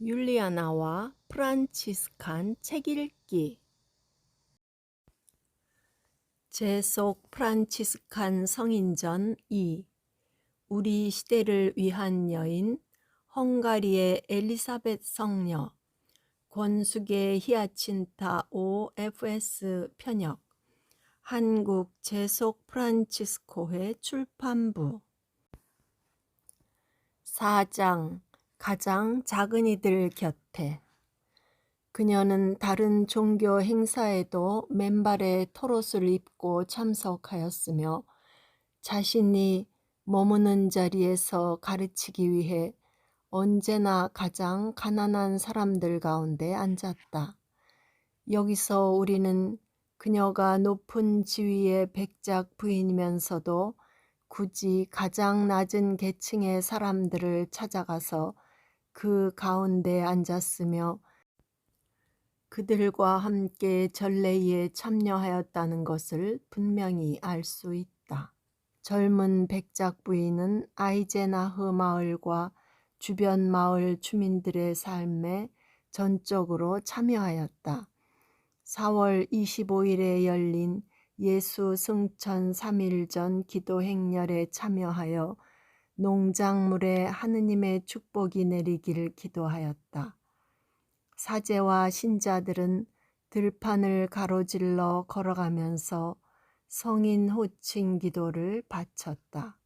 율리아나와 프란치스칸 책 읽기. 제속 프란치스칸 성인전 2. 우리 시대를 위한 여인, 헝가리의 엘리사벳 성녀, 권숙의 히아친타 OFS 편역, 한국 제속 프란치스코회 출판부. 4장. 가장 작은 이들 곁에. 그녀는 다른 종교 행사에도 맨발의 털옷을 입고 참석하였으며 자신이 머무는 자리에서 가르치기 위해 언제나 가장 가난한 사람들 가운데 앉았다. 여기서 우리는 그녀가 높은 지위의 백작 부인이면서도 굳이 가장 낮은 계층의 사람들을 찾아가서 그 가운데 앉았으며 그들과 함께 전례에 참여하였다는 것을 분명히 알 수 있다. 젊은 백작 부인은 아이제나흐 마을과 주변 마을 주민들의 삶에 전적으로 참여하였다. 4월 25일에 열린 예수 승천 3일 전 기도 행렬에 참여하여 농작물에 하느님의 축복이 내리기를 기도하였다. 사제와 신자들은 들판을 가로질러 걸어가면서 성인 호칭 기도를 바쳤다.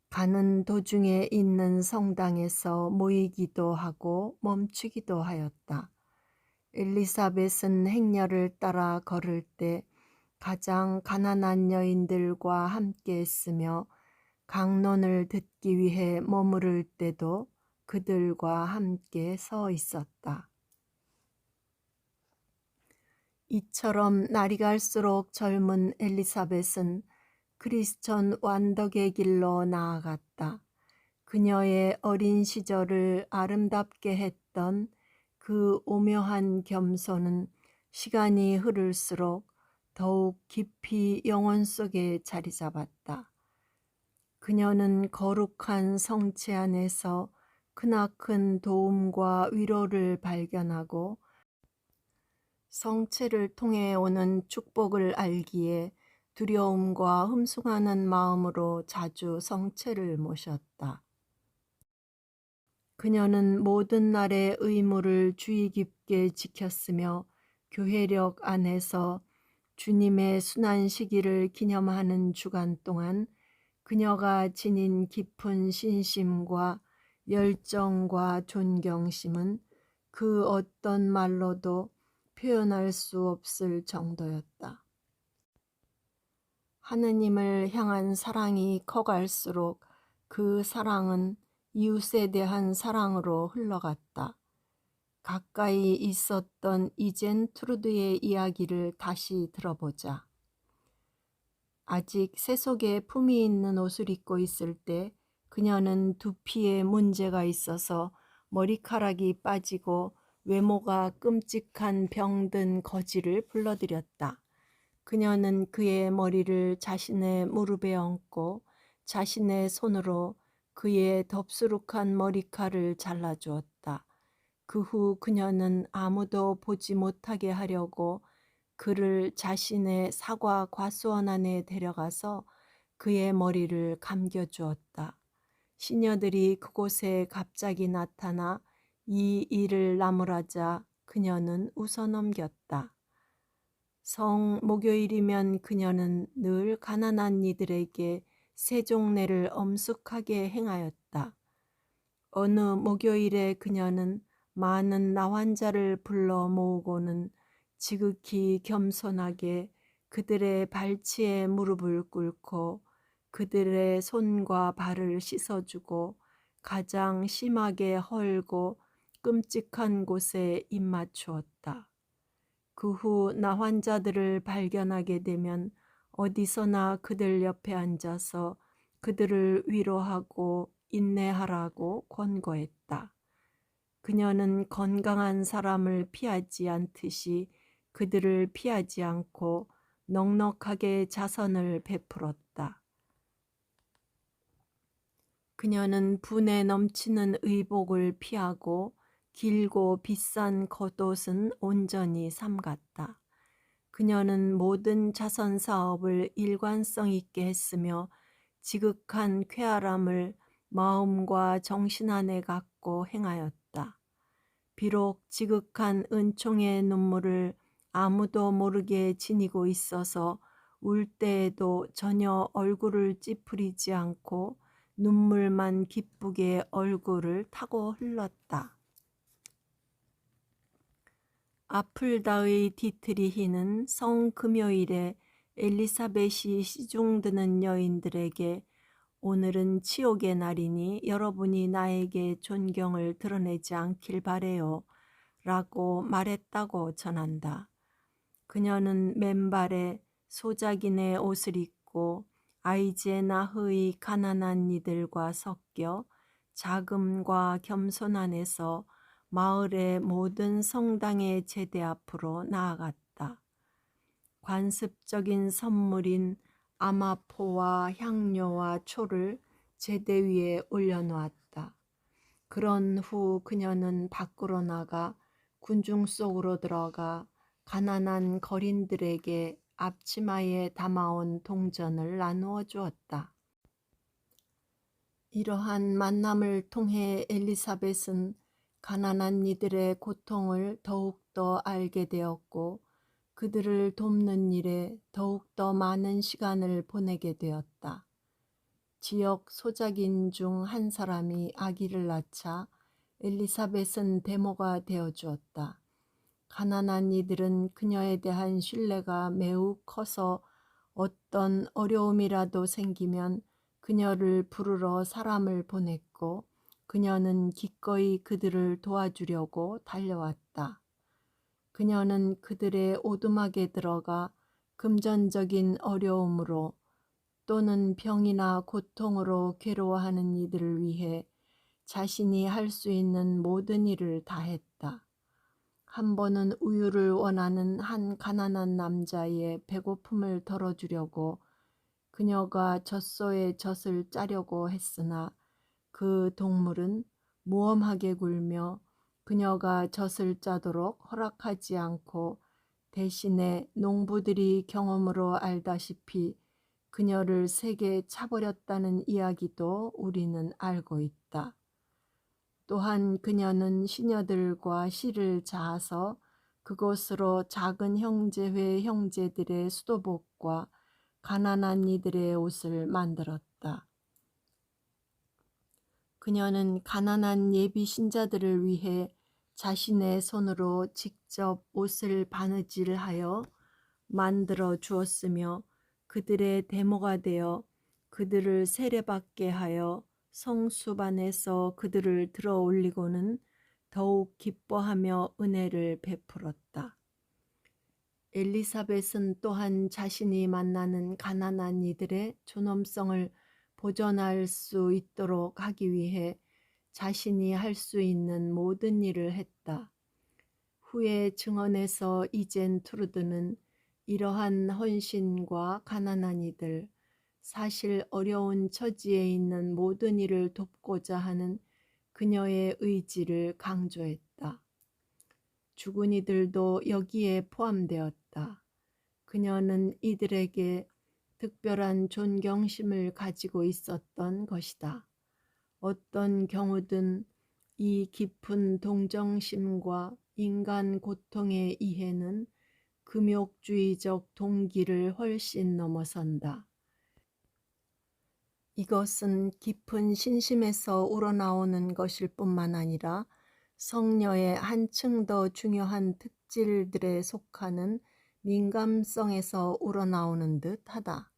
가는 도중에 있는 성당에서 모이기도 하고 멈추기도 하였다. 엘리사벳은 행렬을 따라 걸을 때 가장 가난한 여인들과 함께 했으며 강론을 듣기 위해 머무를 때도 그들과 함께 서 있었다. 이처럼 날이 갈수록 젊은 엘리사벳은 크리스천 완덕의 길로 나아갔다. 그녀의 어린 시절을 아름답게 했던 그 오묘한 겸손은 시간이 흐를수록 더욱 깊이 영혼 속에 자리 잡았다. 그녀는 거룩한 성체 안에서 크나큰 도움과 위로를 발견하고 성체를 통해 오는 축복을 알기에 두려움과 흠숭하는 마음으로 자주 성체를 모셨다. 그녀는 모든 날의 의무를 주의 깊게 지켰으며 교회력 안에서 주님의 순환 시기를 기념하는 주간 동안 그녀가 지닌 깊은 신심과 열정과 존경심은 그 어떤 말로도 표현할 수 없을 정도였다. 하느님을 향한 사랑이 커갈수록 그 사랑은 이웃에 대한 사랑으로 흘러갔다. 가까이 있었던 이젠 트루드의 이야기를 다시 들어보자. 아직 세속에 품이 있는 옷을 입고 있을 때 그녀는 두피에 문제가 있어서 머리카락이 빠지고 외모가 끔찍한 병든 거지를 불러들였다. 그녀는 그의 머리를 자신의 무릎에 얹고 자신의 손으로 그의 덥수룩한 머리칼을 잘라주었다. 그 후 그녀는 아무도 보지 못하게 하려고 그를 자신의 사과 과수원 안에 데려가서 그의 머리를 감겨주었다. 시녀들이 그곳에 갑자기 나타나 이 일을 나무라자 그녀는 웃어넘겼다. 성 목요일이면 그녀는 늘 가난한 이들에게 세종례를 엄숙하게 행하였다. 어느 목요일에 그녀는 많은 나환자를 불러 모으고는 지극히 겸손하게 그들의 발치에 무릎을 꿇고 그들의 손과 발을 씻어주고 가장 심하게 헐고 끔찍한 곳에 입맞추었다. 그 후 나환자들을 발견하게 되면 어디서나 그들 옆에 앉아서 그들을 위로하고 인내하라고 권고했다. 그녀는 건강한 사람을 피하지 않듯이 그들을 피하지 않고 넉넉하게 자선을 베풀었다. 그녀는 분에 넘치는 의복을 피하고 길고 비싼 겉옷은 온전히 삼갔다. 그녀는 모든 자선 사업을 일관성 있게 했으며 지극한 쾌활함을 마음과 정신 안에 갖고 행하였다. 비록 지극한 은총의 눈물을 아무도 모르게 지니고 있어서 울 때에도 전혀 얼굴을 찌푸리지 않고 눈물만 기쁘게 얼굴을 타고 흘렀다. 아플다의 디트리히는 성금요일에 엘리사벳이 시중드는 여인들에게 오늘은 치욕의 날이니 여러분이 나에게 존경을 드러내지 않길 바래요 라고 말했다고 전한다. 그녀는 맨발에 소작인의 옷을 입고 아이제나흐의 가난한 이들과 섞여 자금과 겸손 안에서 마을의 모든 성당의 제대 앞으로 나아갔다. 관습적인 선물인 아마포와 향료와 초를 제대 위에 올려놓았다. 그런 후 그녀는 밖으로 나가 군중 속으로 들어가 가난한 거린들에게 앞치마에 담아온 동전을 나누어 주었다. 이러한 만남을 통해 엘리사벳은 가난한 이들의 고통을 더욱더 알게 되었고 그들을 돕는 일에 더욱더 많은 시간을 보내게 되었다. 지역 소작인 중 한 사람이 아기를 낳자 엘리사벳은 대모가 되어주었다. 가난한 이들은 그녀에 대한 신뢰가 매우 커서 어떤 어려움이라도 생기면 그녀를 부르러 사람을 보냈고 그녀는 기꺼이 그들을 도와주려고 달려왔다. 그녀는 그들의 오두막에 들어가 금전적인 어려움으로 또는 병이나 고통으로 괴로워하는 이들을 위해 자신이 할 수 있는 모든 일을 다했다. 한 번은 우유를 원하는 한 가난한 남자의 배고픔을 덜어주려고 그녀가 젖소의 젖을 짜려고 했으나 그 동물은 모험하게 굴며 그녀가 젖을 짜도록 허락하지 않고 대신에 농부들이 경험으로 알다시피 그녀를 세게 차버렸다는 이야기도 우리는 알고 있다. 또한 그녀는 시녀들과 실을 자아서 그곳으로 작은 형제회 형제들의 수도복과 가난한 이들의 옷을 만들었다. 그녀는 가난한 예비 신자들을 위해 자신의 손으로 직접 옷을 바느질하여 만들어 주었으며 그들의 대모가 되어 그들을 세례받게 하여 성숲 안에서 그들을 들어 올리고는 더욱 기뻐하며 은혜를 베풀었다. 엘리사벳은 또한 자신이 만나는 가난한 이들의 존엄성을 보존할 수 있도록 하기 위해 자신이 할 수 있는 모든 일을 했다. 후에 증언에서 이젠 트루드는 이러한 헌신과 가난한 이들, 사실 어려운 처지에 있는 모든 이를 돕고자 하는 그녀의 의지를 강조했다. 죽은 이들도 여기에 포함되었다. 그녀는 이들에게 특별한 존경심을 가지고 있었던 것이다. 어떤 경우든 이 깊은 동정심과 인간 고통의 이해는 금욕주의적 동기를 훨씬 넘어선다. 이것은 깊은 신심에서 우러나오는 것일 뿐만 아니라 성녀의 한층 더 중요한 특질들에 속하는 민감성에서 우러나오는 듯하다.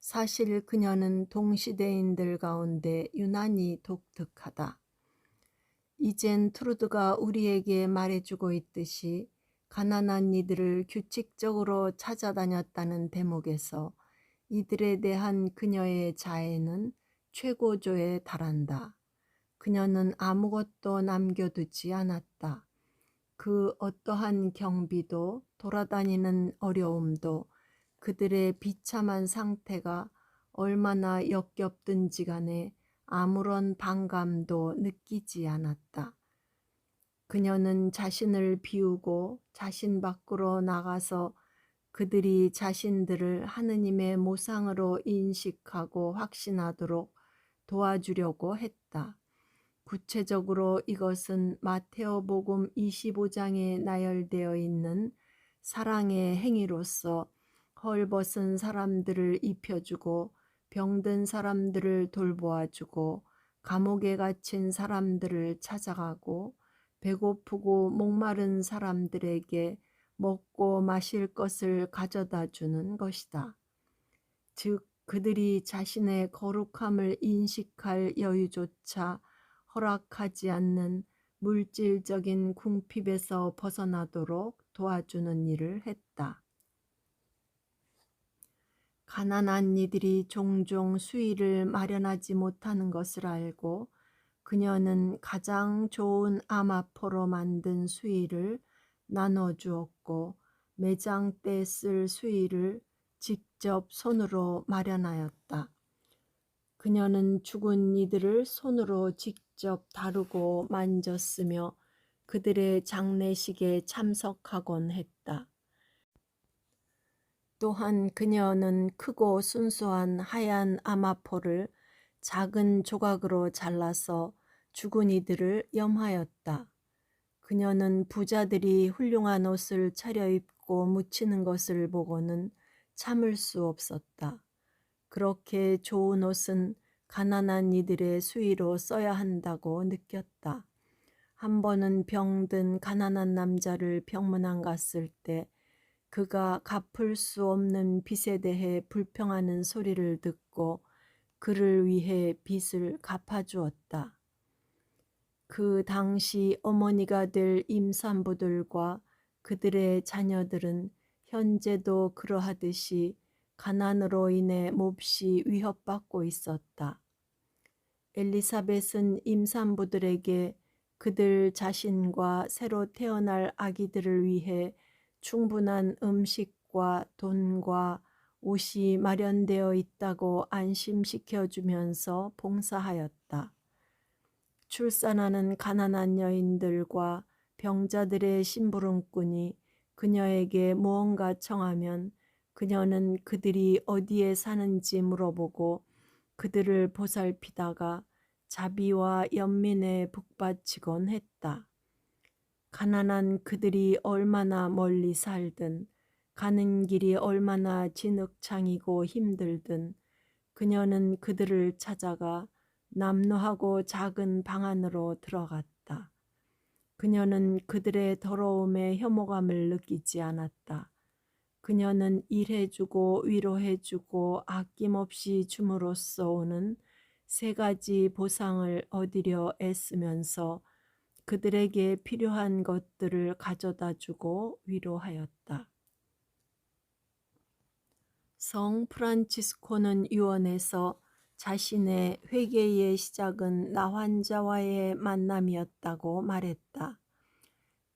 사실 그녀는 동시대인들 가운데 유난히 독특하다. 이젠 트루드가 우리에게 말해주고 있듯이 가난한 이들을 규칙적으로 찾아다녔다는 대목에서 이들에 대한 그녀의 자애는 최고조에 달한다. 그녀는 아무것도 남겨두지 않았다. 그 어떠한 경비도 돌아다니는 어려움도 그들의 비참한 상태가 얼마나 역겹든지 간에 아무런 반감도 느끼지 않았다. 그녀는 자신을 비우고 자신 밖으로 나가서 그들이 자신들을 하느님의 모상으로 인식하고 확신하도록 도와주려고 했다. 구체적으로 이것은 마테오복음 25장에 나열되어 있는 사랑의 행위로서 헐벗은 사람들을 입혀주고 병든 사람들을 돌보아주고 감옥에 갇힌 사람들을 찾아가고 배고프고 목마른 사람들에게 먹고 마실 것을 가져다 주는 것이다. 즉 그들이 자신의 거룩함을 인식할 여유조차 허락하지 않는 물질적인 궁핍에서 벗어나도록 도와주는 일을 했다. 가난한 이들이 종종 수의를 마련하지 못하는 것을 알고 그녀는 가장 좋은 아마포로 만든 수의를 나눠주었고 매장 때 쓸 수의를 직접 손으로 마련하였다. 그녀는 죽은 이들을 손으로 직접 다루고 만졌으며 그들의 장례식에 참석하곤 했다. 또한 그녀는 크고 순수한 하얀 아마포를 작은 조각으로 잘라서 죽은 이들을 염하였다. 그녀는 부자들이 훌륭한 옷을 차려입고 묻히는 것을 보고는 참을 수 없었다. 그렇게 좋은 옷은 가난한 이들의 수의로 써야 한다고 느꼈다. 한 번은 병든 가난한 남자를 병문안 갔을 때 그가 갚을 수 없는 빚에 대해 불평하는 소리를 듣고 그를 위해 빚을 갚아주었다. 그 당시 어머니가 될 임산부들과 그들의 자녀들은 현재도 그러하듯이 가난으로 인해 몹시 위협받고 있었다. 엘리사벳은 임산부들에게 그들 자신과 새로 태어날 아기들을 위해 충분한 음식과 돈과 옷이 마련되어 있다고 안심시켜 주면서 봉사하였다. 출산하는 가난한 여인들과 병자들의 심부름꾼이 그녀에게 무언가 청하면 그녀는 그들이 어디에 사는지 물어보고 그들을 보살피다가 자비와 연민에 북받치곤 했다. 가난한 그들이 얼마나 멀리 살든 가는 길이 얼마나 진흙창이고 힘들든 그녀는 그들을 찾아가 남루하고 작은 방 안으로 들어갔다. 그녀는 그들의 더러움에 혐오감을 느끼지 않았다. 그녀는 일해주고 위로해주고 아낌없이 줌으로써 오는 세 가지 보상을 얻으려 애쓰면서 그들에게 필요한 것들을 가져다 주고 위로하였다. 성 프란치스코는 유언에서 자신의 회개의 시작은 나 환자와의 만남이었다고 말했다.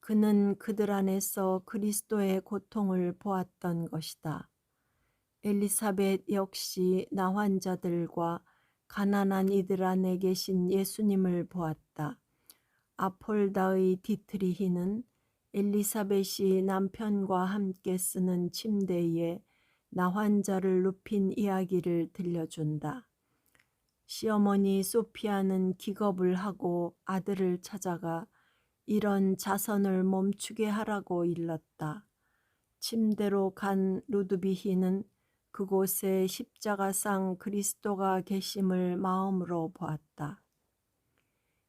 그는 그들 안에서 그리스도의 고통을 보았던 것이다. 엘리사벳 역시 나 환자들과 가난한 이들 안에 계신 예수님을 보았다. 아폴다의 디트리히는 엘리사벳이 남편과 함께 쓰는 침대에 나 환자를 눕힌 이야기를 들려준다. 시어머니 소피아는 기겁을 하고 아들을 찾아가 이런 자선을 멈추게 하라고 일렀다. 침대로 간 루드비히는 그곳에 십자가상 그리스도가 계심을 마음으로 보았다.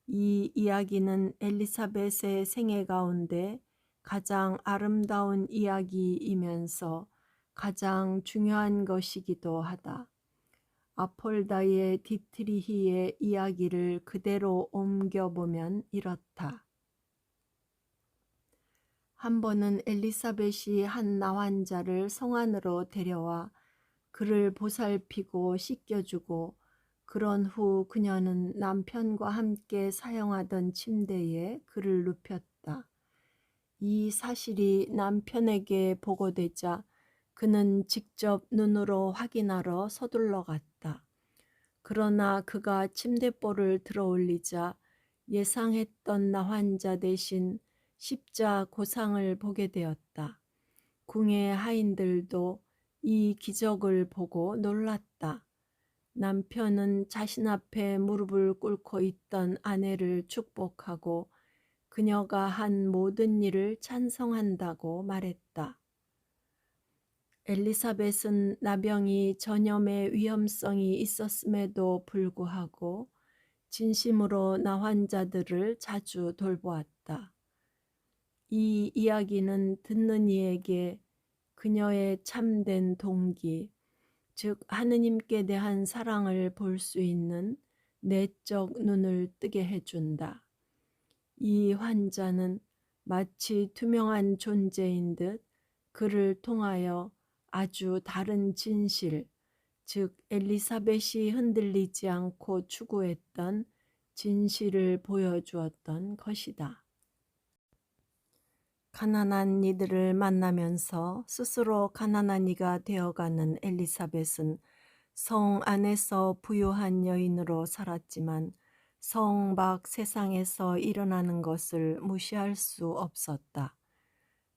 이 이야기는 엘리사벳의 생애 가운데 가장 아름다운 이야기이면서 가장 중요한 것이기도 하다. 아폴다의 디트리히의 이야기를 그대로 옮겨보면 이렇다. 한 번은 엘리사벳이 한 나환자를 성 안으로 데려와 그를 보살피고 씻겨주고 그런 후 그녀는 남편과 함께 사용하던 침대에 그를 눕혔다. 이 사실이 남편에게 보고되자 그는 직접 눈으로 확인하러 서둘러 갔다. 그러나 그가 침대볼을 들어 올리자 예상했던 나환자 대신 십자 고상을 보게 되었다. 궁의 하인들도 이 기적을 보고 놀랐다. 남편은 자신 앞에 무릎을 꿇고 있던 아내를 축복하고 그녀가 한 모든 일을 찬성한다고 말했다. 엘리사벳은 나병이 전염의 위험성이 있었음에도 불구하고 진심으로 나환자들을 자주 돌보았다. 이 이야기는 듣는 이에게 그녀의 참된 동기, 즉 하느님께 대한 사랑을 볼 수 있는 내적 눈을 뜨게 해준다. 이 환자는 마치 투명한 존재인 듯 그를 통하여 아주 다른 진실, 즉 엘리사벳이 흔들리지 않고 추구했던 진실을 보여주었던 것이다. 가난한 이들을 만나면서 스스로 가난한 이가 되어가는 엘리사벳은 성 안에서 부유한 여인으로 살았지만 성 밖 세상에서 일어나는 것을 무시할 수 없었다.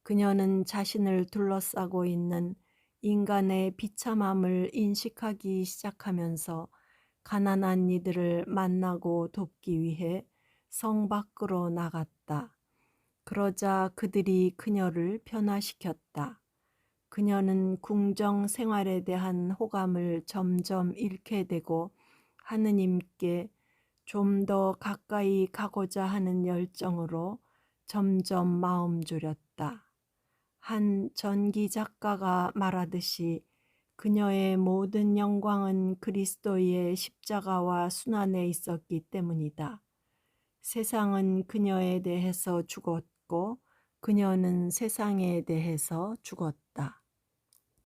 그녀는 자신을 둘러싸고 있는 인간의 비참함을 인식하기 시작하면서 가난한 이들을 만나고 돕기 위해 성 밖으로 나갔다. 그러자 그들이 그녀를 변화시켰다. 그녀는 궁정 생활에 대한 호감을 점점 잃게 되고 하느님께 좀 더 가까이 가고자 하는 열정으로 점점 마음 졸였다. 한 전기 작가가 말하듯이 그녀의 모든 영광은 그리스도의 십자가와 순환에 있었기 때문이다. 세상은 그녀에 대해서 죽었고 그녀는 세상에 대해서 죽었다.